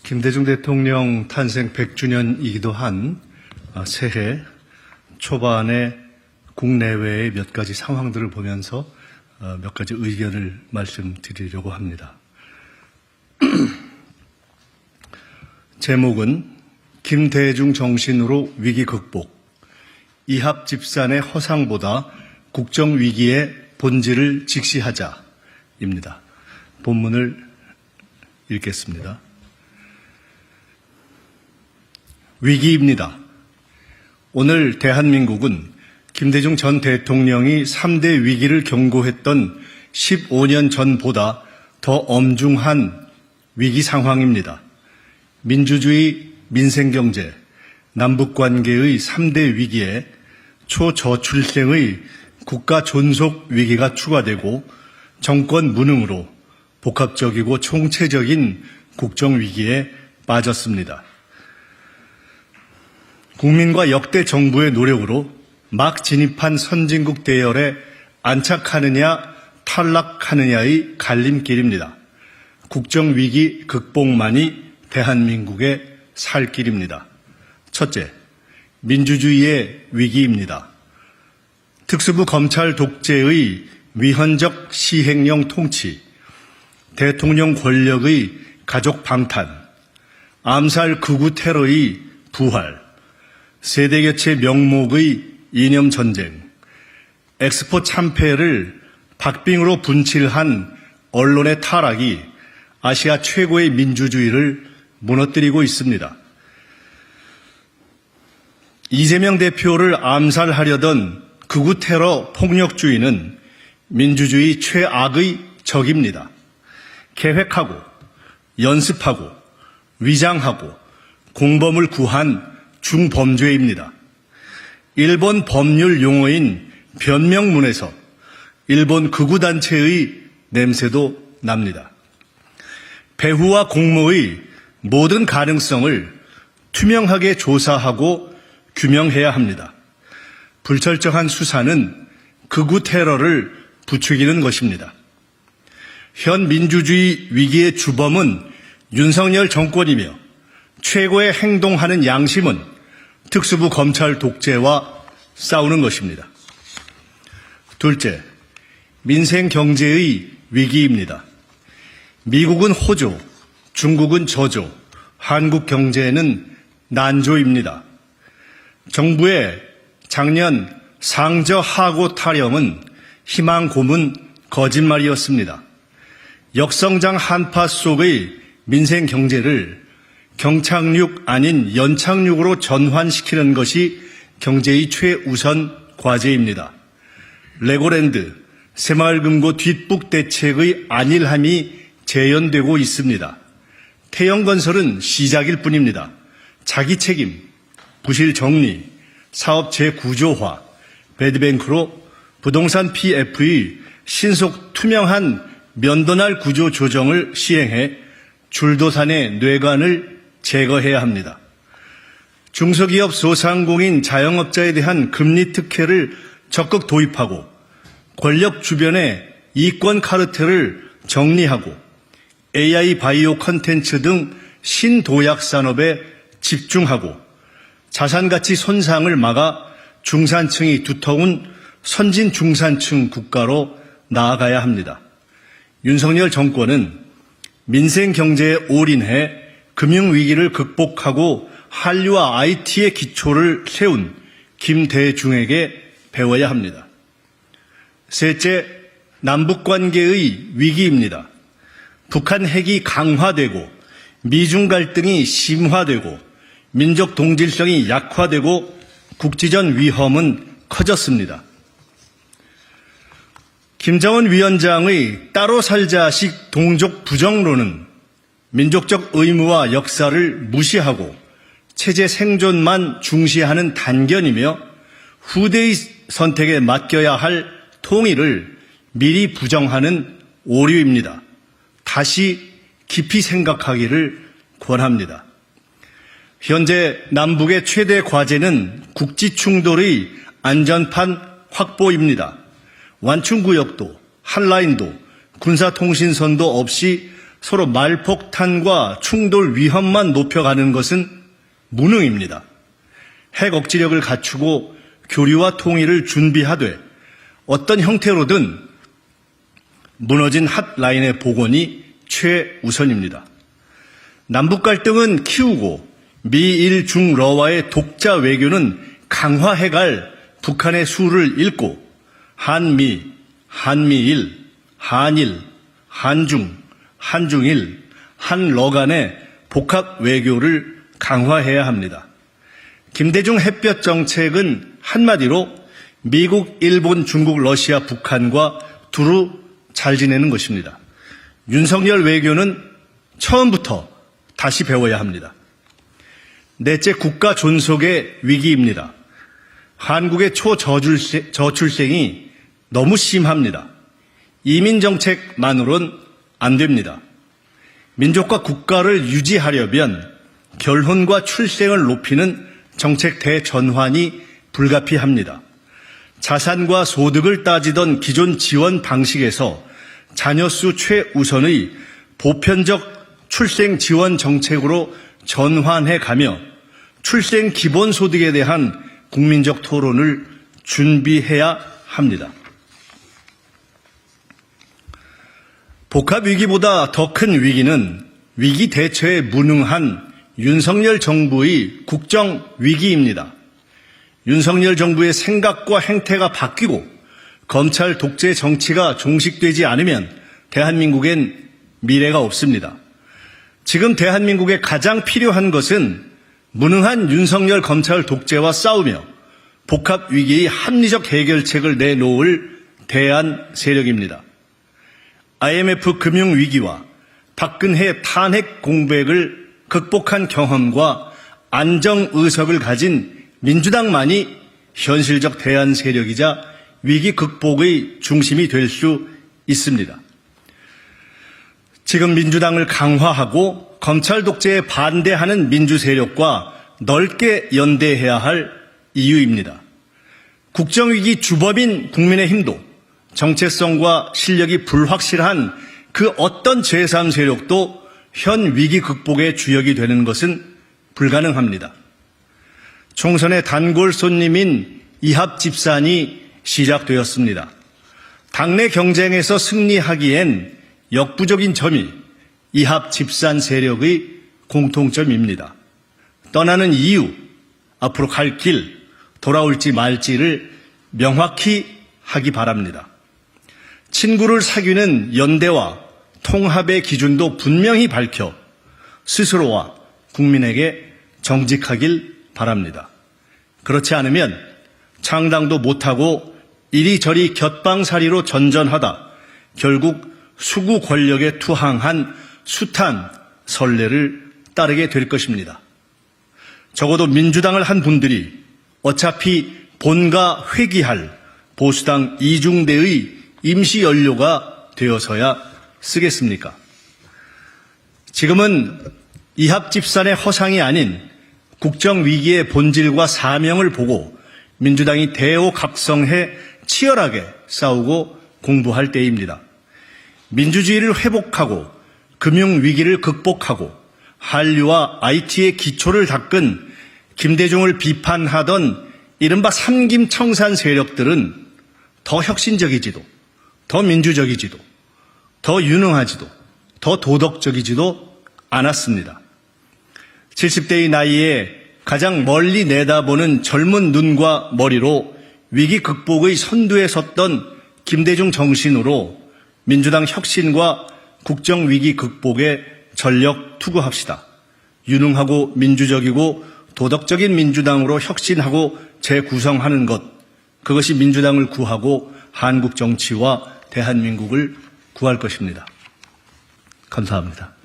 김대중 대통령 탄생 100주년이기도 한 새해 초반에 국내외의 몇 가지 상황들을 보면서 몇 가지 의견을 말씀드리려고 합니다. 제목은 김대중 정신으로 위기 극복, 이합집산의 허상보다 국정위기의 본질을 직시하자입니다. 본문을 읽겠습니다. 위기입니다. 오늘 대한민국은 김대중 전 대통령이 3대 위기를 경고했던 15년 전보다 더 엄중한 위기 상황입니다. 민주주의, 민생경제, 남북관계의 3대 위기에 초저출생의 국가 존속 위기가 추가되고 정권 무능으로 복합적이고 총체적인 국정위기에 빠졌습니다. 국민과 역대 정부의 노력으로 막 진입한 선진국 대열에 안착하느냐 탈락하느냐의 갈림길입니다. 국정위기 극복만이 대한민국의 살 길입니다. 첫째, 민주주의의 위기입니다. 특수부 검찰 독재의 위헌적 시행령 통치, 대통령 권력의 가족 방탄, 암살 극우 테러의 부활, 세대교체 명목의 이념 전쟁, 엑스포 참패를 박빙으로 분칠한 언론의 타락이 아시아 최고의 민주주의를 무너뜨리고 있습니다. 이재명 대표를 암살하려던 극우 테러 폭력주의는 민주주의 최악의 적입니다. 계획하고, 연습하고, 위장하고, 공범을 구한 중범죄입니다. 일본 법률 용어인 변명문에서 일본 극우단체의 냄새도 납니다. 배후와 공모의 모든 가능성을 투명하게 조사하고 규명해야 합니다. 불철저한 수사는 극우 테러를 부추기는 것입니다. 현 민주주의 위기의 주범은 윤석열 정권이며 최고의 행동하는 양심은 특수부 검찰 독재와 싸우는 것입니다. 둘째, 민생 경제의 위기입니다. 미국은 호조, 중국은 저조, 한국 경제는 난조입니다. 정부의 작년 상저하고 타령은 희망 고문 거짓말이었습니다. 역성장 한파 속의 민생 경제를 경착륙 아닌 연착륙으로 전환시키는 것이 경제의 최우선 과제입니다. 레고랜드, 새마을금고 뒷북 대책의 안일함이 재현되고 있습니다. 태영건설은 시작일 뿐입니다. 자기 책임, 부실 정리, 사업 재구조화, 배드뱅크로 부동산 PF의 신속 투명한 면도날 구조 조정을 시행해 줄도산의 뇌관을 제거해야 합니다. 중소기업 소상공인 자영업자에 대한 금리 특혜를 적극 도입하고 권력 주변의 이권 카르텔을 정리하고 AI 바이오 컨텐츠 등 신도약 산업에 집중하고 자산가치 손상을 막아 중산층이 두터운 선진 중산층 국가로 나아가야 합니다. 윤석열 정권은 민생 경제에 올인해 금융위기를 극복하고 한류와 IT의 기초를 세운 김대중에게 배워야 합니다. 셋째, 남북관계의 위기입니다. 북한 핵이 강화되고 미중 갈등이 심화되고 민족 동질성이 약화되고 국지전 위험은 커졌습니다. 김정은 위원장의 따로 살자식 동족 부정론은 민족적 의무와 역사를 무시하고 체제 생존만 중시하는 단견이며 후대의 선택에 맡겨야 할 통일을 미리 부정하는 오류입니다. 다시 깊이 생각하기를 권합니다. 현재 남북의 최대 과제는 국지 충돌의 안전판 확보입니다. 완충구역도 한라인도 군사통신선도 없이 서로 말폭탄과 충돌 위험만 높여가는 것은 무능입니다. 핵 억지력을 갖추고 교류와 통일을 준비하되 어떤 형태로든 무너진 핫라인의 복원이 최우선입니다. 남북 갈등은 키우고 미일 중러와의 독자 외교는 강화해갈 북한의 수를 읽고 한미, 한미일, 한일, 한중, 한중일, 한러 간의 복합 외교를 강화해야 합니다. 김대중 햇볕 정책은 한마디로 미국, 일본, 중국, 러시아, 북한과 두루 잘 지내는 것입니다. 윤석열 외교는 처음부터 다시 배워야 합니다. 넷째, 국가 존속의 위기입니다. 한국의 초저출생이 너무 심합니다. 이민정책만으론 안 됩니다. 민족과 국가를 유지하려면 결혼과 출생을 높이는 정책 대전환이 불가피합니다. 자산과 소득을 따지던 기존 지원 방식에서 자녀수 최우선의 보편적 출생 지원 정책으로 전환해 가며 출생 기본소득에 대한 국민적 토론을 준비해야 합니다. 복합위기보다 더 큰 위기는 위기 대처에 무능한 윤석열 정부의 국정위기입니다. 윤석열 정부의 생각과 행태가 바뀌고 검찰 독재 정치가 종식되지 않으면 대한민국엔 미래가 없습니다. 지금 대한민국에 가장 필요한 것은 무능한 윤석열 검찰 독재와 싸우며 복합위기의 합리적 해결책을 내놓을 대안 세력입니다. IMF 금융위기와 박근혜 탄핵 공백을 극복한 경험과 안정의석을 가진 민주당만이 현실적 대안 세력이자 위기 극복의 중심이 될 수 있습니다. 지금 민주당을 강화하고 검찰 독재에 반대하는 민주 세력과 넓게 연대해야 할 이유입니다. 국정위기 주범인 국민의힘도 정체성과 실력이 불확실한 그 어떤 제3세력도 현 위기 극복의 주역이 되는 것은 불가능합니다. 총선의 단골 손님인 이합 집산이 시작되었습니다. 당내 경쟁에서 승리하기엔 역부족인 점이 이합 집산 세력의 공통점입니다. 떠나는 이유, 앞으로 갈 길, 돌아올지 말지를 명확히 하기 바랍니다. 친구를 사귀는 연대와 통합의 기준도 분명히 밝혀 스스로와 국민에게 정직하길 바랍니다. 그렇지 않으면 창당도 못하고 이리저리 곁방살이로 전전하다 결국 수구 권력에 투항한 숱한 선례를 따르게 될 것입니다. 적어도 민주당을 한 분들이 어차피 본가 회귀할 보수당 이중대의 임시 연료가 되어서야 쓰겠습니까? 지금은 이합 집산의 허상이 아닌 국정위기의 본질과 사명을 보고 민주당이 대오각성해 치열하게 싸우고 공부할 때입니다. 민주주의를 회복하고 금융위기를 극복하고 한류와 IT의 기초를 닦은 김대중을 비판하던 이른바 삼김청산 세력들은 더 혁신적이지도 더 민주적이지도 더 유능하지도 더 도덕적이지도 않았습니다. 70대의 나이에 가장 멀리 내다보는 젊은 눈과 머리로 위기 극복의 선두에 섰던 김대중 정신으로 민주당 혁신과 국정위기 극복에 전력 투구합시다. 유능하고 민주적이고 도덕적인 민주당으로 혁신하고 재구성하는 것, 그것이 민주당을 구하고 한국 정치와 대한민국을 구할 것입니다. 감사합니다.